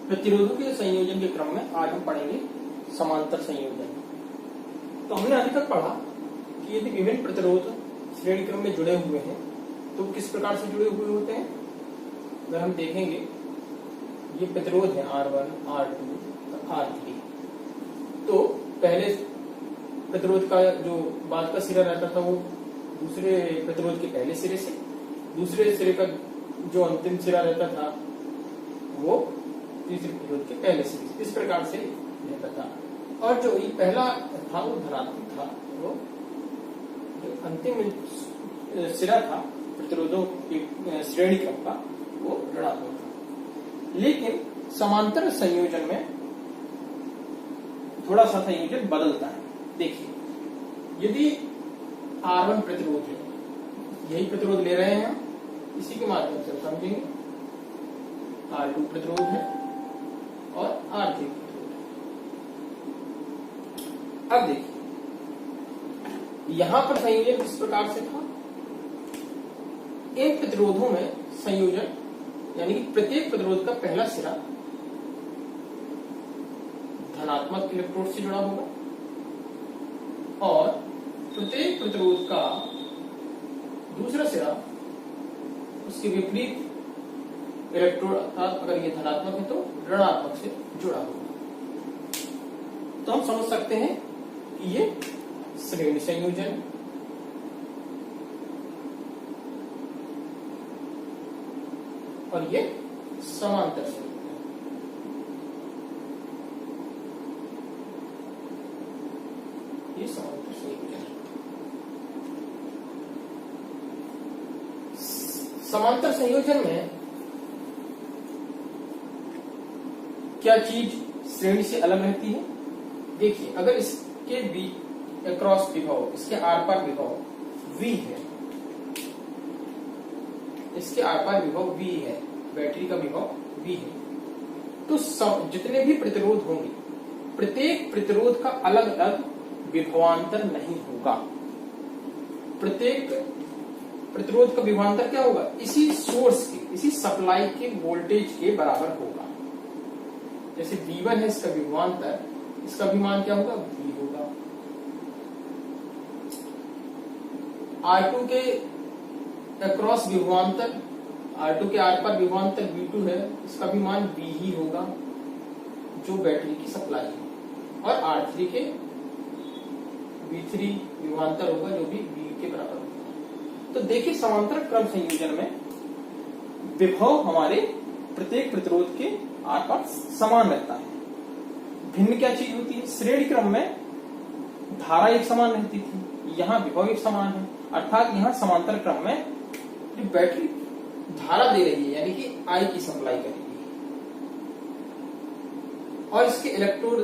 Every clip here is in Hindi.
प्रतिरोधों के संयोजन के क्रम में आज हम पढ़ेंगे समांतर संयोजन। तो हमने अभी तक पढ़ा कि यदि विभिन्न प्रतिरोध श्रेणी क्रम में जुड़े हुए हैं तो किस प्रकार से जुड़े हुए होते हैं। अगर हम देखेंगे ये प्रतिरोध है R1, R2, R3। तो पहले प्रतिरोध का जो बाद का सिरा रहता था वो दूसरे प्रतिरोध के पहले सिरे से, दूसरे सिरे का जो अंतिम सिरा रहता था वो तीसरे प्रतिरोध के पहले सिरे से, इस प्रकार से रहता था। और जो ये पहला था वो धनात्मक था, वो जो अंतिम सिरा था प्रतिरोधों की श्रेणी क्रम का वो ऋणात्मक था। लेकिन समांतर संयोजन में थोड़ा सा संयोजन बदलता है। देखिए, यदि R1 प्रतिरोध है, यही प्रतिरोध ले रहे हैं हम, इसी के माध्यम से समझेंगे। R2 प्रतिरोध है और R3 प्रतिरोध है। अब देखिए, यहां पर संयोजन किस प्रकार से था। इन प्रतिरोधों में संयोजन यानी कि प्रत्येक प्रतिरोध का पहला सिरा धनात्मक इलेक्ट्रोड से जुड़ा होगा और प्रत्येक प्रतिरोध का दूसरा सिरा उसके विपरीत इलेक्ट्रोड, अर्थात अगर ये धनात्मक है तो ऋणात्मक से जुड़ा होगा। तो हम समझ सकते हैं कि ये श्रेणी संयोजन और ये समांतर संयोजन। ये समांतर संयोजन है। समांतर संयोजन में क्या चीज श्रेणी से अलग रहती है। देखिए, अगर इसके अक्रॉस विभव, इसके आर पार विभव V है, इसके आर पार विभव V है, बैटरी का विभव V है, तो जितने भी प्रतिरोध होंगे प्रत्येक प्रतिरोध का अलग अलग विभवांतर नहीं होगा। प्रत्येक प्रतिरोध का विभवांतर क्या होगा, इसी सोर्स के, इसी सप्लाई के वोल्टेज के बराबर होगा। जैसे V1 है इसका विभवांतर, इसका भी मान क्या होगा, V होगा। R2 के अक्रॉस विभवांतर, R2 के आर पार विभवांतर V2 है, इसका भी मान V ही होगा जो बैटरी की सप्लाई है। और R3 के V3 विभवांतर होगा जो भी V के बराबर होगा। तो देखिए, समांतर क्रम संयोजन में विभव हमारे प्रत्येक प्रतिरोध के आर पार समान रहता है। भिन्न क्या चीज होती है, श्रेणी क्रम में धारा एक समान रहती थी, यहाँ विभव एक समान है। अर्थात यहाँ समांतर क्रम में जो बैटरी धारा दे रही है यानी कि I की सप्लाई करेगी और इसके इलेक्ट्रोड,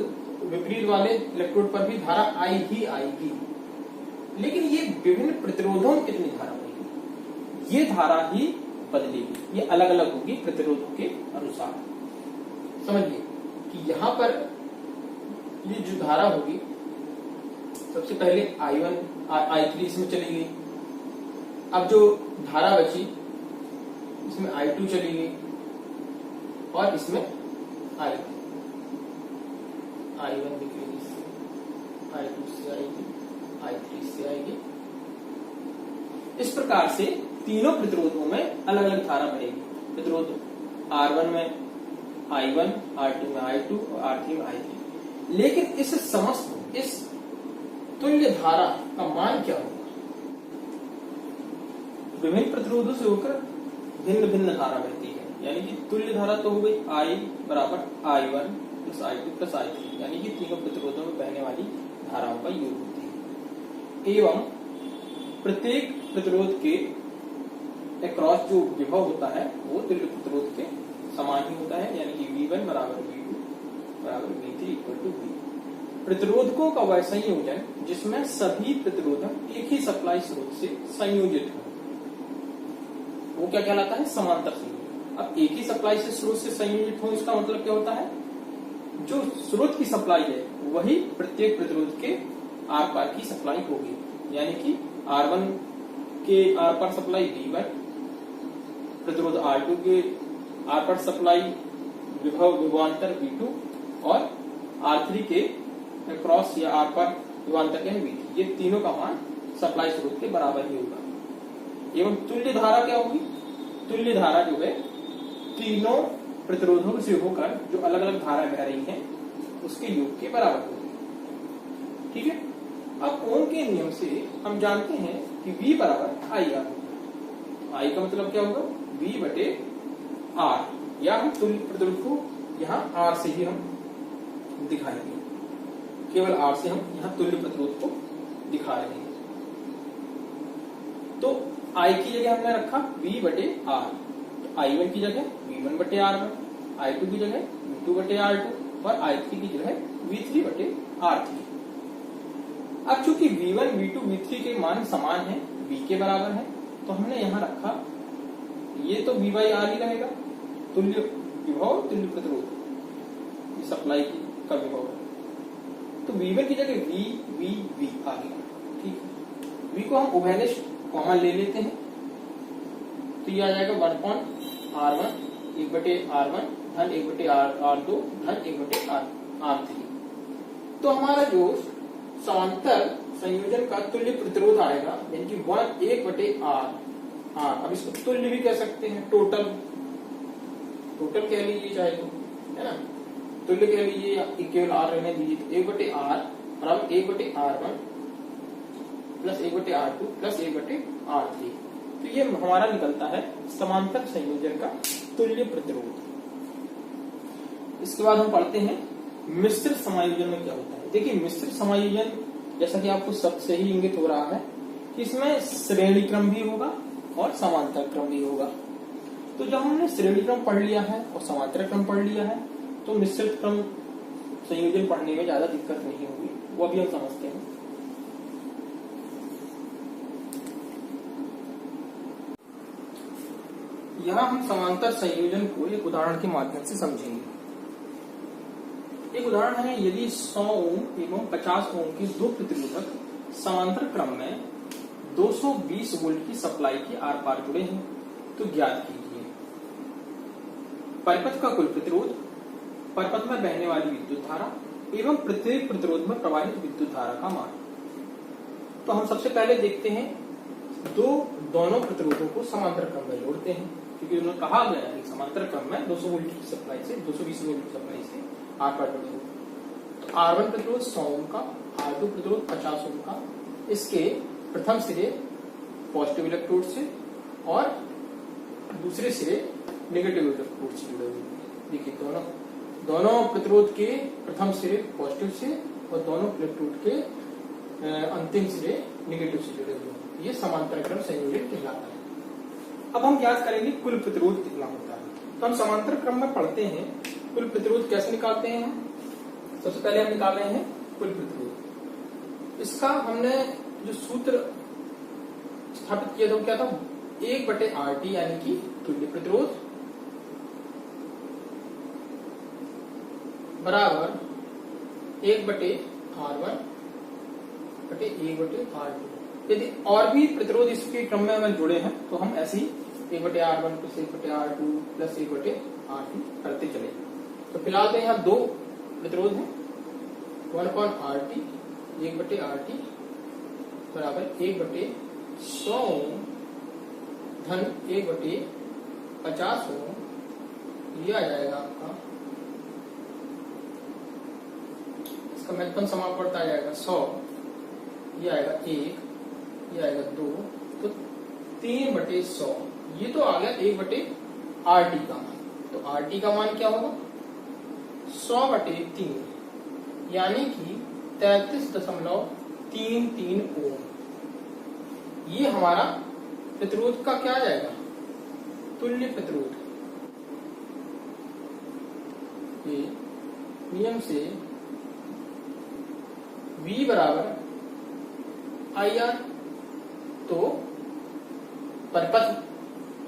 विपरीत वाले इलेक्ट्रोड पर भी धारा I ही आएगी। लेकिन ये विभिन्न प्रतिरोधों में कितनी धारा बनेगी, ये धारा ही बदलेगी, ये अलग अलग होगी प्रतिरोधों के अनुसार। समझिए कि यहाँ पर ये जो धारा होगी, सबसे पहले I1, I3 इसमें चली गई। अब जो धारा बची इसमें I2 चली गई और इसमें I1 निकलेगी, I2 से आएगी, I3 से आएगी। इस प्रकार से तीनों प्रतिरोधों में अलग अलग धारा बनेगी। प्रतिरोध R1 में I1, R2 में I2 और R3 में I3। लेकिन इस समस्त, इस तुल्य धारा का मान क्या होगा, विभिन्न प्रतिरोधों से होकर भिन्न भिन्न धारा बहती है। यानी कि तुल्य धारा तो हो गई I बराबर I1 plus I2 plus I3, यानी कि तीनों प्रतिरोधों में बहने वाली धाराओं का योग होती है। एवं प्रत्येक प्रतिरोध के अक्रॉस जो विभव होता है वो तुल्य प्रतिरोध के समान ही होता है, यानी कि V1 बराबर V2 बराबर V3 इक्वल टू V। प्रतिरोधकों का वह संयोजन जिसमें सभी प्रतिरोधक एक ही सप्लाई स्रोत से संयोजित हो, वो क्या कहलाता है, समांतर संयोजन। अब एक ही सप्लाई से स्रोत से संयोजित हो, इसका मतलब क्या होता है, जो स्रोत की सप्लाई है वही प्रत्येक प्रतिरोध के आर पार की सप्लाई होगी। यानी कि R1 के आर पार सप्लाई V1, प्रतिरोध R2 के आर पार सप्लाई विभवांतर V2 और R3 के क्रॉस या आर पर विभवांतर है V3, ये तीनों का मान सप्लाई स्रोत के बराबर ही होगा। एवं तुल्य धारा क्या होगी? तुल्य धारा जो है तीनों प्रतिरोधों से होकर जो अलग अलग धारा बह रही है उसके योग के बराबर होगी। ठीक है। अब ओम के नियम से हम जानते हैं कि V बराबर आई आर होगा। आई का मतलब क्या होगा? V बटे आर, या हम तुल्य प्रतिरोध को यहाँ आर से ही हम दिखाएंगे, केवल आर से हम यहाँ तुल्य प्रतिरोध को दिखा रहे हैं। तो आई की जगह हमने रखा V बटे आर, तो I1 की जगह V1 बटे R1, I2 की जगह V2 बटे R2 और I3 की जगह V3 बटे R3। अब चूंकि V1, V2, V3 के मान समान हैं, V के बराबर है, तो हमने यहाँ रखा ये तो V बाई आर ही रहेगा, तुल्य विभव तुल्य प्रतिरोध, ये सप्लाई का विभव है। तो V1 की जगह V आ गया। ठीक है। V को हम उभयनिष्ठ कॉमन ले लेते हैं, तो ये आ जाएगा 1/R1 1 बटे R1 धन 1 बटे R2 धन 1 बटे R3। तो हमारा जो समांतर संयोजन का तुल्य प्रतिरोध आएगा, यानी कि 1 बटे R। अब इसको तुल्य भी कह सकते हैं, टोटल कह लीजिए चाहे तो, है ना, तुल्य कह लीजिए या केवल R रहने दीजिए। तो 1 बटे R बराबर 1 बटे R1 प्लस 1 बटे R2 प्लस 1 बटे R3। तो ये हमारा निकलता है समांतर संयोजन का तुल्य प्रतिरोध। इसके बाद हम पढ़ते हैं मिश्र समायोजन में क्या होता है। देखिए मिश्र समायोजन जैसा कि आपको सबसे ही इंगित हो रहा है कि इसमें श्रेणी क्रम भी होगा और समांतर क्रम भी होगा। तो जब हमने श्रेणी क्रम पढ़ लिया है और समांतर क्रम पढ़ लिया है, तो मिश्रित क्रम संयोजन पढ़ने में ज्यादा दिक्कत नहीं होगी, वो भी हम समझते हैं। यहाँ हम समांतर संयोजन को एक उदाहरण के माध्यम से समझेंगे। एक उदाहरण है, यदि 100 ओम एवं 50 ओम के दो प्रतिरोधक समांतर क्रम में 220 वोल्ट की सप्लाई के आर पार जुड़े हैं, तो ज्ञात कीजिए परिपथ का कुल प्रतिरोध, परिपथ में बहने वाली विद्युत धारा एवं प्रत्येक प्रतिरोध में प्रवाहित विद्युत धारा का मान। तो हम सबसे पहले देखते हैं दोनों प्रतिरोधों को समांतर क्रम में जोड़ते हैं, क्योंकि उन्होंने कहा गया है समांतर क्रम में 200 वोल्ट की सप्लाई से 220 वोल्ट की सप्लाई से आर पार जुड़े हो। तो R1 प्रतिरोध 100 ओम का, R2 प्रतिरोध 50 ओम का, इसके प्रथम सिरे पॉजिटिव इलेक्ट्रोड से और दूसरे सिरे नेगेटिव इलेक्ट्रोड से जुड़े हुए हैं। देखिए दोनों प्रतिरोध के प्रथम सिरे पॉजिटिव से और दोनों इलेक्ट्रोड के अंतिम सिरे नेगेटिव से जुड़े हुए हैं। ये समांतर क्रम संयोजन कहलाता है। अब हम ज्ञात करेंगे कुल प्रतिरोध कितना होता है। तो हम समांतर क्रम में पढ़ते हैं कुल प्रतिरोध कैसे निकालते हैं। सबसे पहले हम निकाल रहे हैं कुल प्रतिरोध। इसका हमने जो सूत्र स्थापित किया था वो क्या था? 1 बटे RT यानी कि तुल्य प्रतिरोध बराबर 1 बटे R1 बटे 1 बटे R2। यदि और भी प्रतिरोध इसके क्रम में अगर जुड़े हैं तो हम ऐसे ही 1 बटे R1 प्लस 1 बटे R2 प्लस 1 बटे R3 करते चलेंगे। तो फिलहाल तो यहाँ दो प्रतिरोध है, 1/RT 1 बटे RT बराबर 1 बटे 100 ओम धन 1 बटे 50 ओम। ये आ जाएगा आपका, इसका महत्तम समापवर्त आ जाएगा 100, ये आएगा 1, ये आएगा 2, तो 3 बटे 100। ये तो आ गया 1 बटे RT का मान। तो RT का मान क्या होगा? 100 बटे 3 यानी कि 33.33 ओम। ये हमारा प्रतिरोध का क्या आ जाएगा? तुल्य प्रतिरोध। ये नियम से V बराबर IR। तो परिपथ,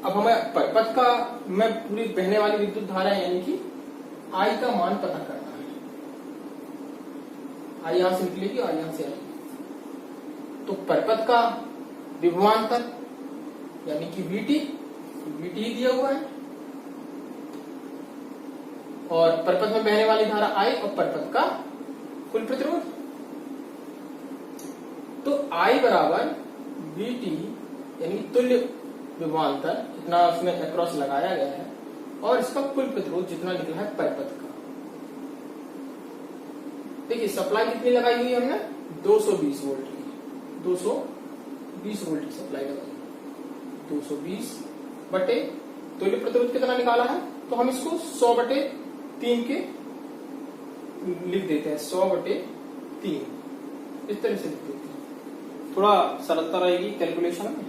अब हमें परिपथ का में पूरी बहने वाली विद्युत धारा यानी कि I का मान पता करना है। I यहां से निकलेगी और यहां से आएगी। तो परिपथ का विभवांतर यानी कि VT दिया हुआ है, और परपथ में बहने वाली धारा I और परपथ का कुल प्रतिरोध। तो I बराबर VT यानी तुल्य विभवांतर जितना उसमें अक्रॉस लगाया गया है और इसका कुल प्रतिरोध जितना निकला है परपथ का। देखिए सप्लाई कितनी लगाई हुई है हमने 220 वोल्ट की, 220 वोल्ट की सप्लाई लगाई, 220 बटे तुल्य प्रतिरोध कितना निकाला है तो हम इसको 100/3 के लिख देते हैं, 100/3 इस तरह से लिख देते हैं, थोड़ा सरलता रहेगी कैलकुलेशन में।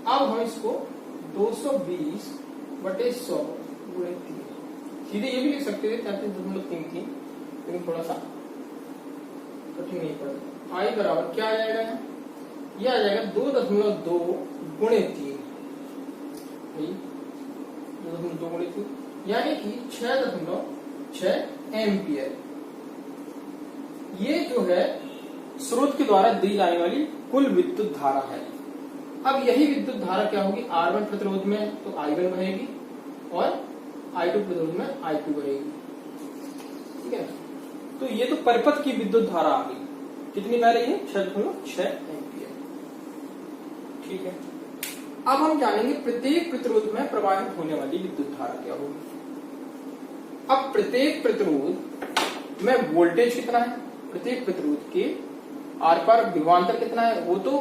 अब हम इसको 220/100 गुणे 3 सीधे ये भी लिख सकते थे 33.33, लेकिन थोड़ा सा कठिन नहीं पड़ेगा। I बराबर क्या आ जाएगा यहाँ, यह आ जाएगा 2.2 गुणे 3, 2.2 गुणे 3 यानी कि 6.6 एम्पियर। ये जो है स्रोत के द्वारा दी जाने वाली कुल विद्युत धारा है। अब यही विद्युत धारा क्या होगी, R1 प्रतिरोध में तो I1 बहेगी और I2 प्रतिरोध में I2 बहेगी, ठीक है। तो ये तो परिपथ की विद्युत धारा आ गई, कितनी बह रही है 6.6 एम्पियर, ठीक है। अब हम जानेंगे प्रत्येक प्रतिरोध में प्रवाहित होने वाली विद्युत धारा क्या होगी। अब प्रत्येक प्रतिरोध में वोल्टेज कितना है, प्रत्येक प्रतिरोध के आर पार विभवांतर कितना है, वो तो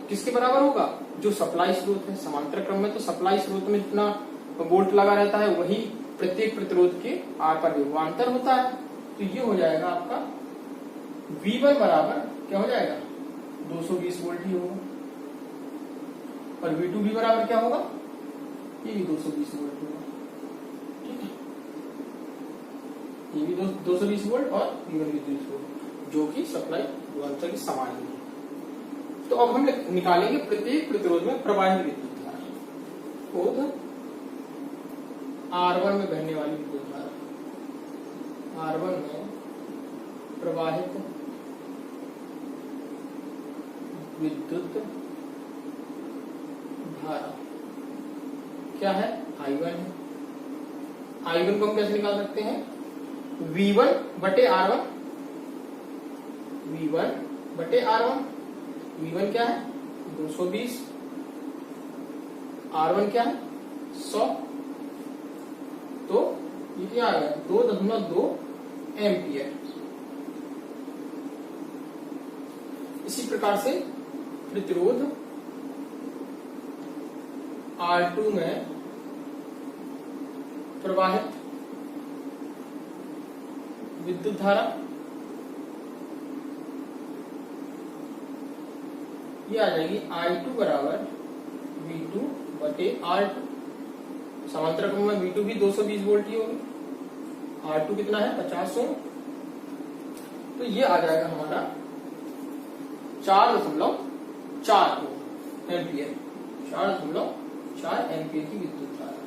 किसके बराबर होगा, जो सप्लाई स्रोत है। समांतर क्रम में तो सप्लाई स्रोत में जितना वोल्ट लगा रहता है वही प्रत्येक प्रतिरोध के आर पार विभवांतर होता है। तो ये हो जाएगा आपका V1 बराबर क्या हो जाएगा 220 वोल्ट ही होगा, और V2 भी बराबर क्या होगा, ये भी 220 वोल्ट होगा, ठीक है। ये भी 220 वोल्ट और V1 भी 220 वोल्ट, जो कि सप्लाई विभवांतर की समान ही है। तो अब हम निकालेंगे प्रत्येक प्रतिरोध में प्रवाहित विद्युत धारा। खुद R1 में बहने वाली विद्युत धारा, R1 में प्रवाहित विद्युत धारा क्या है, I1 है। I1 को हम कैसे निकाल सकते हैं, V1/R1, V1/R1, V1 क्या है 220, R1 क्या है 100, तो ये क्या आ गया 2.2 एम्पियर। इसी प्रकार से प्रतिरोध R2 में प्रवाहित विद्युत धारा ये आ जाएगी I2 बराबर V2/R2। समांतर क्रम में V2 भी 220 वोल्ट ही होगी, R2 कितना है 50 ओम। तो ये आ जाएगा हमारा 4.4 एम्पियर, 4.4 एम्पियर की विद्युत धारा।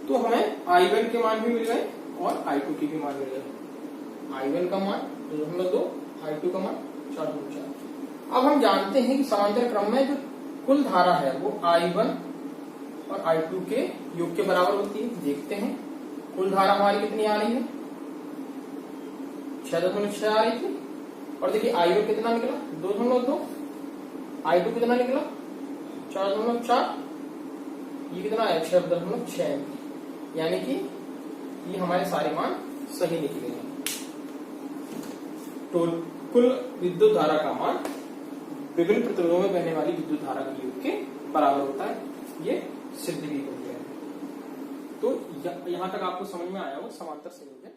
तो हमें I1 के मान भी मिल गए और I2 के भी मान मिल गए। I1 का मान 2.2, I2 का मान 4.4। अब हम जानते हैं कि समांतर क्रम में जो कुल धारा है वो I1 और I2 के योग के बराबर होती है। देखते हैं कुल धारा हमारी कितनी आ रही है, 6.6 आ रही थी, और देखिए I1 कितना निकला 2.2, I2 कितना निकला 4.4, ये कितना है 6.6, यानी कि ये हमारे सारे मान सही निकले हैं। तो कुल विद्युत धारा का मान विभिन्न प्रतिरोधों में बहने वाली विद्युत धारा के योग के बराबर होता है, ये सिद्ध भी हो गया है। तो यहाँ तक आपको समझ में आया हो समांतर संयोजन